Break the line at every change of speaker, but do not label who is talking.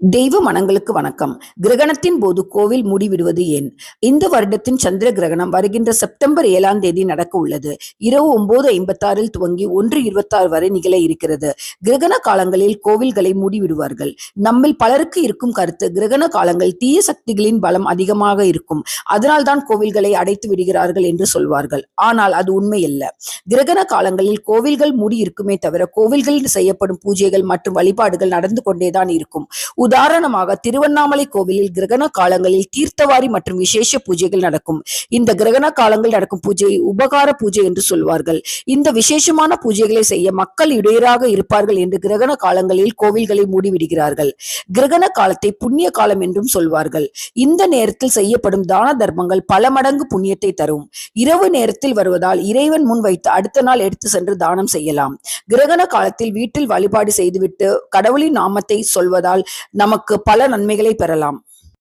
தெய்வ மனங்களுக்கு வணக்கம். கிரகணத்தின் போது கோவில் மூடிவிடுவது ஏன்? இந்த வருடத்தின் சந்திர கிரகணம் வருகின்ற செப்டம்பர் 7ஆம் தேதி நடக்க உள்ளது. இரவு 9:56 துவங்கி 1:26 வரை நிகழ இருக்கிறது. கிரகண காலங்களில் கோவில்களை மூடிவிடுவார்கள். நம்மில் பலருக்கு இருக்கும் கருத்து, கிரகண காலங்கள் தீய சக்திகளின் பலம் அதிகமாக இருக்கும், அதனால்தான் கோவில்களை அடைத்து விடுகிறார்கள் என்று சொல்வார்கள். ஆனால் அது உண்மையல்ல. கிரகண காலங்களில் கோவில்கள் மூடி இருக்குமே தவிர கோவில்களில் செய்யப்படும் பூஜைகள் மற்றும் வழிபாடுகள் நடந்து கொண்டேதான் இருக்கும். உதாரணமாக திருவண்ணாமலை கோவிலில் கிரகண காலங்களில் தீர்த்தவாரி மற்றும் விசேஷ பூஜைகள் நடக்கும். இந்த கிரகண காலங்கள் நடக்கும் பூஜை உபகார பூஜை என்று சொல்வார்கள். இந்த விசேஷமான பூஜைகளை செய்ய மக்கள் இடையூறாக இருப்பார்கள் என்று கிரகண காலங்களில் கோவில்களை மூடிவிடுகிறார்கள். கிரகண காலத்தை புண்ணிய காலம் என்றும் சொல்வார்கள். இந்த நேரத்தில் செய்யப்படும் தான தர்மங்கள் பல மடங்கு புண்ணியத்தை தரும். இரவு நேரத்தில் வருவதால் இறைவன் முன் வைத்து அடுத்த நாள் எடுத்து சென்று தானம் செய்யலாம். கிரகண காலத்தில் வீட்டில் வழிபாடு செய்துவிட்டு கடவுளின் நாமத்தை சொல்வதால் நமக்கு பல நன்மைகளை பெறலாம்.